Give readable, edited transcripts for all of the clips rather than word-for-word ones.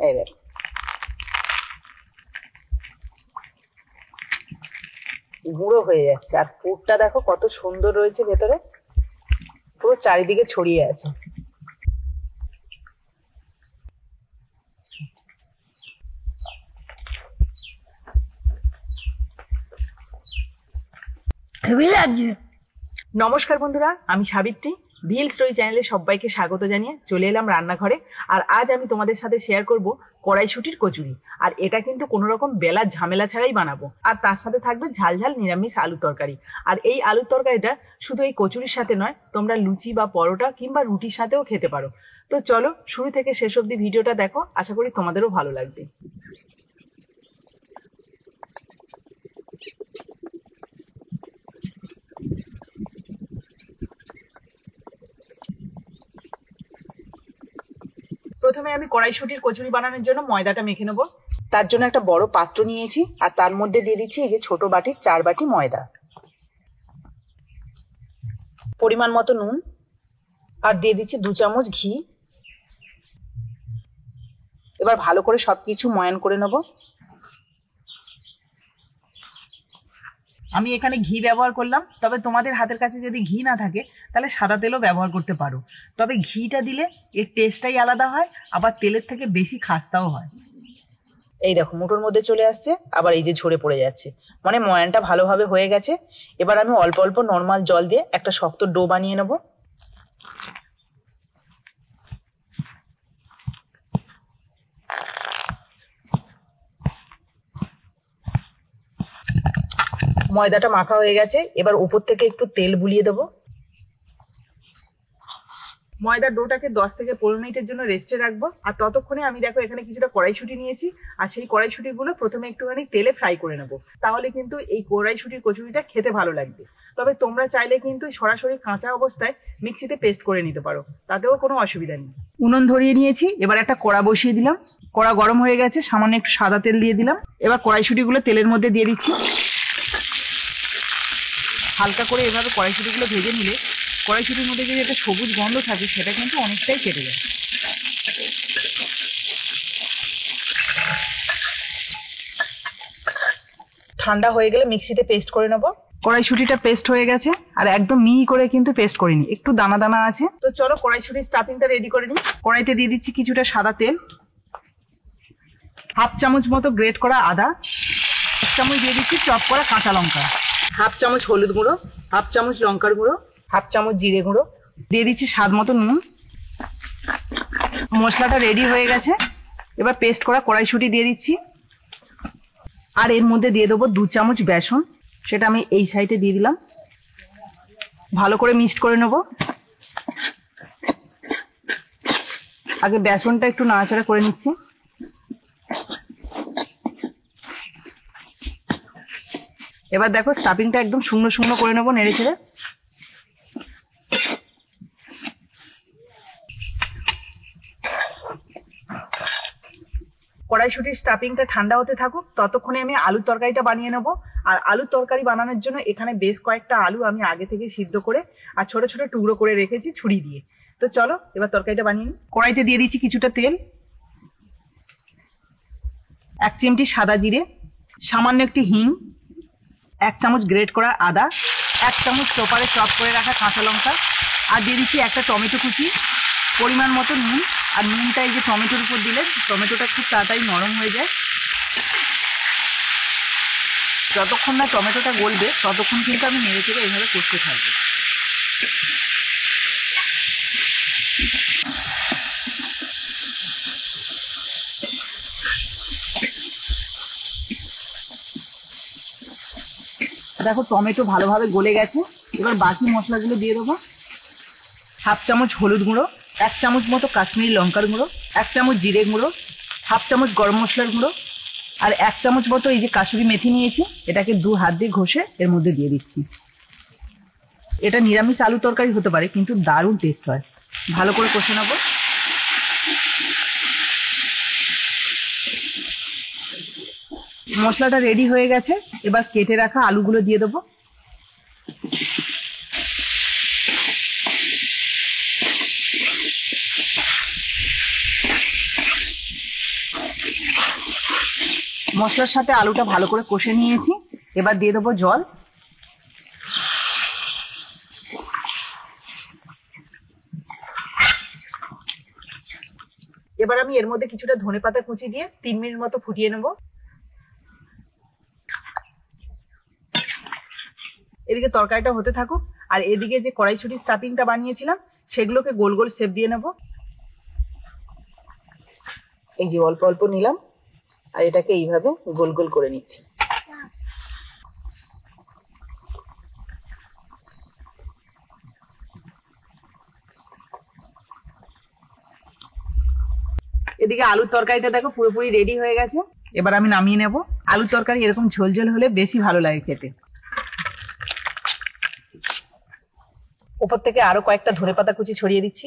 এই দেখ, গুঁড়ো হয়ে যাচ্ছে। আর পুরটা দেখো কত সুন্দর রয়েছে ভেতরে, পুরো চারিদিকে ছড়িয়ে আছে। নমস্কার বন্ধুরা, আমি সাবিত্রী। ভিল স্টোরি চ্যানেলে সবাইকে স্বাগত জানিয়ে চলে এলাম রান্নাঘরে। আর আজ আমি তোমাদের সাথে শেয়ার করব কড়াইশুঁটির কচুরি। আর এটা কিন্তু কোনো রকম বেলার ঝামেলা ছাড়াই বানাবো। আর তার সাথে থাকবে ঝাল ঝাল নিরামিষ আলু তরকারি। আর এই আলুর তরকারিটা শুধু এই কচুরির সাথে নয়, তোমরা লুচি বা পরোটা কিংবা রুটির সাথেও খেতে পারো। তো চলো শুরু থেকে শেষ অবধি ভিডিওটা দেখো, আশা করি তোমাদেরও ভালো লাগবে। প্রথমে আমি কড়াইশুঁটির কচুরি বানানোর জন্য ময়দাটা মেখে নেবো। তার জন্য একটা বড় পাত্র নিয়েছি, আর তার মধ্যে দিয়ে দিচ্ছি এই যে ছোট বাটির 4 বাটি ময়দা, পরিমাণ মতো নুন, আর দিয়ে দিচ্ছি 2 চামচ ঘি। এবার ভালো করে সবকিছু ময়ান করে নেব। আমি এখানে ঘি ব্যবহার করলাম, তবে তোমাদের হাতের কাছে যদি ঘি না থাকে তাহলে সাদা তেলও ব্যবহার করতে পারো। তবে ঘিটা দিলে এর টেস্টটাই আলাদা হয়, আবার তেলের থেকে বেশি খাস্তাও হয়। এই দেখো মুঠোর মধ্যে চলে আসছে, আবার এই যে ঝরে পড়ে যাচ্ছে, মানে ময়ানটা ভালোভাবে হয়ে গেছে। এবার আমি অল্প অল্প নর্মাল জল দিয়ে একটা শক্ত ডো বানিয়ে নেব। ময়দাটা মাখা হয়ে গেছে, এবার উপর থেকে একটু তেল বুলিয়ে দেবো। ময়দার ডোটাকে 10 থেকে 15 মিনিটের জন্য রেস্টে রাখবো। আর ততক্ষণে আমি দেখো এখানে কিছুটা কড়াইশুঁটি নিয়েছি, আর সেই কড়াইশুঁটিগুলো প্রথমে একটুখানি তেলে ফ্রাই করে নেবো। তাহলে কিন্তু এই কড়াইশুঁটির কচুরিটা খেতে ভালো লাগবে। তবে তোমরা চাইলে কিন্তু সরাসরি কাঁচা অবস্থায় মিক্সিতে পেস্ট করে নিতে পারো, তাতেও কোনো অসুবিধা নেই। উনুন ধরিয়ে নিয়েছি, এবার একটা কড়া বসিয়ে দিলাম। কড়া গরম হয়ে গেছে, সামান্য একটু সাদা তেল দিয়ে দিলাম। এবার কড়াইশুঁটিগুলো তেলের মধ্যে দিয়ে দিচ্ছি। হালকা করে এভাবে কড়াইশুঁটিগুলো ভেজে নিলে কড়াইশুঁটির মধ্যে যদি একটা সবুজ গন্ধ থাকে সেটা কিন্তু অনেকটাই কেটে যায়। ঠান্ডা হয়ে গেলে মিক্সিতে পেস্ট করে নেব। কড়াইশুঁটিটা পেস্ট হয়ে গেছে, আর একদম মিহি করে কিন্তু পেস্ট করিনি, একটু দানা দানা আছে। তো চলো কড়াইশুঁটির স্টাফিংটা রেডি করে নিই। কড়াইতে দিয়ে দিচ্ছি কিছুটা সাদা তেল, 1/2 চামচ মতো গ্রেট করা আদা, 1 চামচ দিয়ে দিচ্ছি চপ করা কাঁচা লঙ্কা, 1/2 চামচ হলুদ গুঁড়ো, 1/2 চামচ লঙ্কার গুঁড়ো, 1/2 চামচ জিরে গুঁড়ো, দিয়ে দিচ্ছি স্বাদ মতো নুন। মশলাটা রেডি হয়ে গেছে, এবার পেস্ট করা কড়াইশুঁটি দিয়ে দিচ্ছি। আর এর মধ্যে দিয়ে দেবো 2 চামচ বেসন, সেটা আমি এই সাইডে দিয়ে দিলাম। ভালো করে মিক্সড করে নেব। আগে বেসনটা একটু নাড়াচাড়া করে নিচ্ছি। এবার দেখো স্টাফিংটা একদম শুকনো শুকনো করে নেবো নেড়ে ছেড়ে। কড়াইশুঁটির স্টাফিংটা ঠান্ডা হতে থাকুক, ততক্ষণে আমি আলুর তরকারিটা বানিয়ে নেবো। আর আলুর তরকারি বানানোর জন্য এখানে বেশ কয়েকটা আলু আমি আগে থেকে সিদ্ধ করে আর ছোট ছোট টুকরো করে রেখেছি ছুরি দিয়ে। তো চলো এবার তরকারিটা বানিয়ে নিই। কড়াইতে দিয়ে দিচ্ছি কিছুটা তেল, 1 চিমটি সাদা জিরে, সামান্য একটি হিং, 1 চামচ গ্রেট করা আদা, 1 চামচ চোপারে চপ করে রাখা কাঁচা লঙ্কা, আর দিয়ে দিচ্ছি একটা টমেটো কুচি, পরিমাণ মতো নুন। আর নুনটা এই যে টমেটোর উপর দিলে টমেটোটা খুব তাড়াতাড়ি নরম হয়ে যায়। যতক্ষণ না টমেটোটা গলবে ততক্ষণ কিন্তু আমি নেড়ে চেড়ে এইভাবে করতে থাকবো। দেখো টমেটো ভালোভাবে গলে গেছে, এবার বাকি মশলাগুলো দিয়ে দেবো। 1/2 চামচ হলুদ গুঁড়ো, 1 চামচ মতো কাশ্মীরি লঙ্কার গুঁড়ো, 1 চামচ জিরে গুঁড়ো, 1/2 চামচ গরম মশলার গুঁড়ো, আর 1 চামচ মতো এই যে কাসুরি মেথি নিয়েছি, এটাকে 2 হাত দিয়ে ঘষে এর মধ্যে দিয়ে দিচ্ছি। এটা নিরামিষ আলু তরকারি হতে পারে, কিন্তু দারুণ টেস্ট হয়। ভালো করে কষে নেব। মশলাটা রেডি হয়ে গেছে, এবার কেটে রাখা আলুগুলো দিয়ে দেবো। মশলার সাথে আলুটা ভালো করে কষে নিয়েছি, এবার দিয়ে দেবো জল। এবার আমি এর মধ্যে কিছুটা ধনেপাতা কুচি দিয়ে 3 মিনিট মতো ফুটিয়ে নেব। এদিকে তরকারিটা হতে থাকুক, আর এদিকে যে কড়াইশুঁটির স্টাফিংটা বানিয়েছিলাম সেগুলোকে গোল গোল শেপ দিয়ে নেব। এই যে অল্প অল্প নিলাম, আর এটাকে এইভাবে গোল গোল করে নিচ্ছি। এদিকে আলুর তরকারিটা দেখো পুরোপুরি রেডি হয়ে গেছে, এবার আমি নামিয়ে নেব। আলুর তরকারি এরকম ঝোল ঝোল হলে বেশি ভালো লাগে খেতে। উপর থেকে আরো কয়েকটা ধনেপাতা কুচি ছড়িয়ে দিচ্ছি।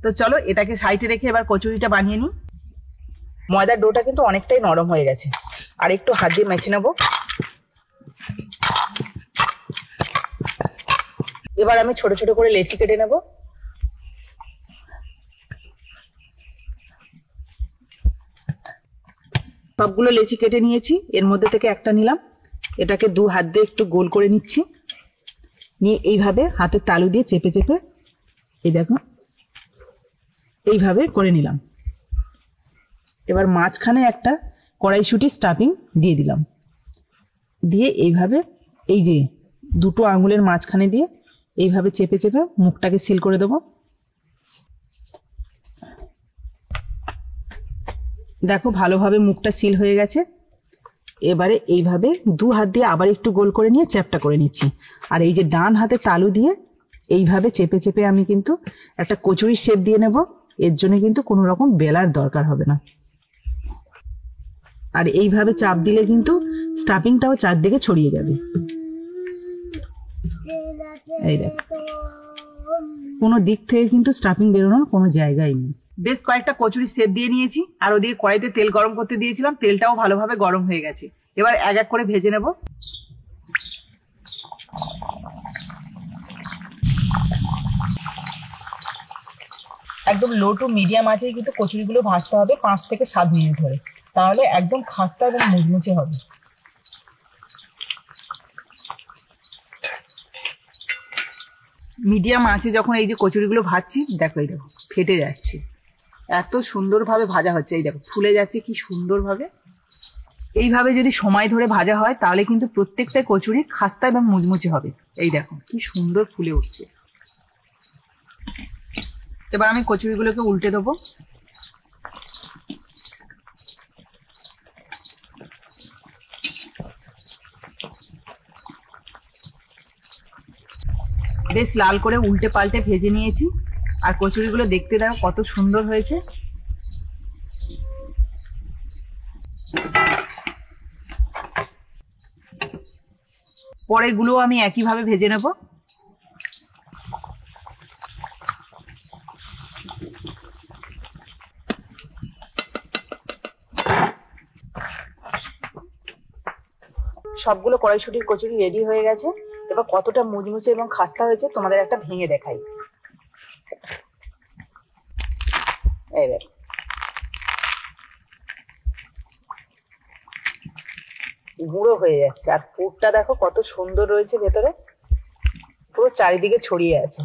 তো চলো এটাকে সাইডে রেখে এবার কচুরিটা বানিয়ে নিই। ময়দার ডোটা কিন্তু অনেকটাই নরম হয়ে গেছে, আর একটু হাত দিয়ে মেখে নেব। এবার আমি ছোট ছোট করে লেচি কেটে নেব। সবগুলো লেচি কেটে নিয়েছি, এর মধ্যে থেকে একটা নিলাম, এটাকে 2 হাত দিয়ে একটু গোল করে নিচ্ছি। নিয়ে এইভাবে হাতের তালু দিয়ে চেপে চেপে এই দেখো এইভাবে করে নিলাম। এবার মাঝখানে একটা কড়াইশুঁটির স্টাফিং দিয়ে দিলাম, দিয়ে এইভাবে এই যে দুটো আঙুলের মাঝখানে দিয়ে এইভাবে চেপে চেপে মুখটাকে সিল করে দেবো। দেখো ভালোভাবে মুখটা সিল হয়ে গেছে। এবারে এইভাবে 2 হাত দিয়ে আবার একটু গোল করে নিয়ে চ্যাপটা করে নিচ্ছি, আর এই যে ডান হাতে তালু দিয়ে এইভাবে চেপে চেপে আমি কিন্তু একটা কচুরির শেপ দিয়ে নেব। এর জন্য কিন্তু কোনো রকম বেলার দরকার হবে না, আর এইভাবে চাপ দিলে কিন্তু স্টাফিংটাও চারদিকে ছড়িয়ে যাবে। এই দেখো কোনো দিক থেকে কিন্তু স্টাফিং বেরোনোর কোনো জায়গাই নেই। বেশ কয়েকটা কচুরি সেট দিয়ে নিয়েছি, আর ওদিকে কড়াইতে তেল গরম করতে দিয়েছিলাম, তেলটাও ভালোভাবে গরম হয়ে গেছে। এবার এক এক করে ভেজে নেব। একদম লো টু মিডিয়াম আঁচে কিন্তু কচুরিগুলো ভাজতে হবে 5 থেকে 7 মিনিট ধরে, তাহলে একদম খাস্তা এবং মুচমুচে হবে। মিডিয়াম আঁচে যখন এই যে কচুরিগুলো ভাজছি, দেখো এই দেখো ফেটে যাচ্ছে, এত সুন্দরভাবে ভাজা হচ্ছে, এই দেখো ফুলে যাচ্ছে কি সুন্দরভাবে। এইভাবে যদি সময় ধরে ভাজা হয় তাহলে কিন্তু প্রত্যেকটা কচুরি খাস্তা এবং মুচমুচে হবে। এই দেখো কি সুন্দর ফুলে উঠছে। এবার আমি কচুরিগুলোকে উল্টে দেবো। বেশ লাল করে উল্টে পাল্টে ভেজে নিয়েছি, আর কচুরিগুলো দেখতে দেখো কত সুন্দর হয়েছে। পরেরগুলো আমি একইভাবে ভেজে নেব। সবগুলো কড়াইশুঁটির কচুরি রেডি হয়ে গেছে। এবার কতটা মুচমুচে এবং খাস্তা হয়েছে তোমাদের একটা ভেঙে দেখাই। এই দেখো গুঁড়ো হয়ে যাচ্ছে, আর পুরটা দেখো কত সুন্দর রয়েছে ভেতরে, পুরো চারিদিকে ছড়িয়ে আছে।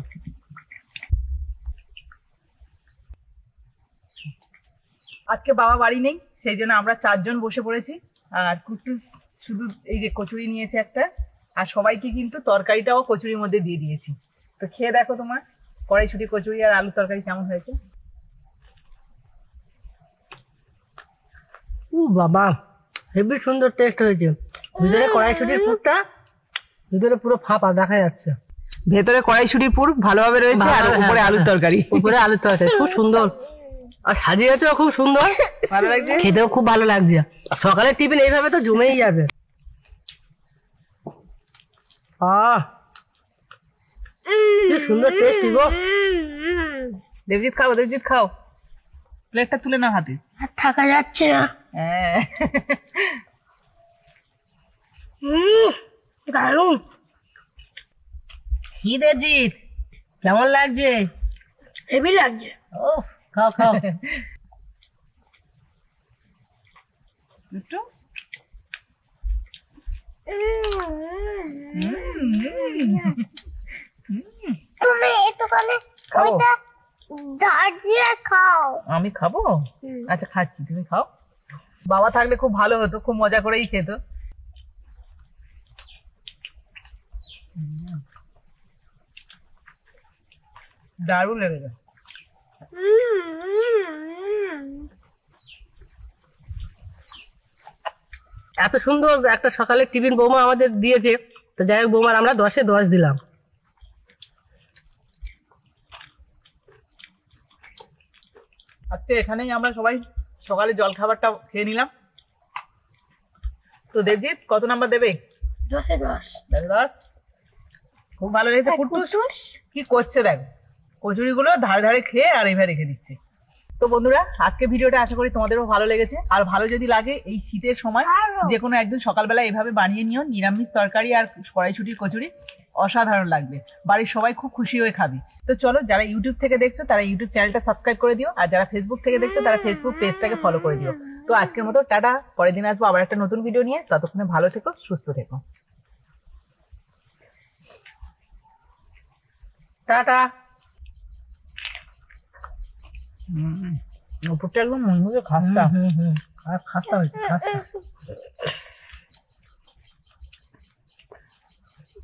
আজকে বাবা বাড়ি নেই, সেই জন্য আমরা 4 জন বসে পড়েছি, আর কুট্টুস শুধু এই যে কচুরি নিয়েছে একটা, আর সবাইকে কিন্তু তরকারিটাও কচুরির মধ্যে দিয়ে দিয়েছি। তো খেয়ে দেখো তোমার কড়াইশুঁটি কচুরি আর আলু তরকারি কেমন হয়েছে। বাবা হেবি সুন্দর টেস্ট হয়েছে। ভিতরে কড়াইশুঁটির পুরটা ভিতরে পুরো ফাঁপা দেখা যাচ্ছে, ভেতরে কড়াইশুঁটির পুর ভালোভাবে রয়েছে, আর উপরে আলুর তরকারি, উপরে আলুর তরকারি খুব সুন্দর, আর সাজিয়েছেও খুব সুন্দর, ভালো লাগছে, খেতেও খুব ভালো লাগছে। সকালের টিফিন এইভাবে তো জমেই যাবে। কি সুন্দর টেস্টি গো। দেবজিৎ খাও, দেবজিৎ খাও, প্লেটটা তুলে নাও হাতে, আর থাকা যাচ্ছে না। হ্যাঁ দারুণ। কি দেবজিৎ কেমন লাগছে? হেভি লাগছে। ও খাও খাও। একটু তুমি একটুখানি খাবো? ওইটা দাঁড়িয়ে খাও। আমি খাবো? আচ্ছা খাচ্ছি, তুমি খাও। বাবা থাকলে খুব ভালো হতো, খুব মজা করেই খেত। দারুণ লেগেছে। এত সুন্দর একটা সকালে টিফিন বৌমা আমাদের দিয়েছে, তো যাই হোক বৌমার আমরা 10-এ 10 দিলাম। আজকে এখানেই আমরা সবাই সকালে জল খাবারটা খেয়ে নিলাম। তো দেবজিৎ কত নাম্বার দেবে? 10-এ 10। 10? খুব ভালো লেগেছে। কুট্টুস কি করছে দেখ, কচুরিগুলো ধারে ধারে খেয়ে আর এইভাবে রেখে দিচ্ছে। তো বন্ধুরা, আজকে ভিডিওটা আশা করি তোমাদেরও ভালো লেগেছে। আর ভালো যদি লাগে এই শীতের সময় যে কোনো একদিন সকালবেলা এভাবে বানিয়ে নিও, নিরামিষ তরকারি আর কড়াইশুটির কচুরি, অসাধারণ লাগবে। বাড়ির সবাই খুব খুশি হয়ে খাবি। তো চলো, যারা ইউটিউব থেকে দেখছো তারা ইউটিউব চ্যানেলটা সাবস্ক্রাইব করে দিও, আর যারা ফেসবুক থেকে দেখছো তারা ফেসবুক পেজটাকে ফলো করে দিও। তো আজকের মতো টাটা, পরের দিন আসবো আবার একটা নতুন ভিডিও নিয়ে। ততক্ষণে ভালো থেকো, সুস্থ থেকো, টাটা। উপরটা একদম মন খাস্তা। আর খাস্তা হয়েছে, খাস্তা।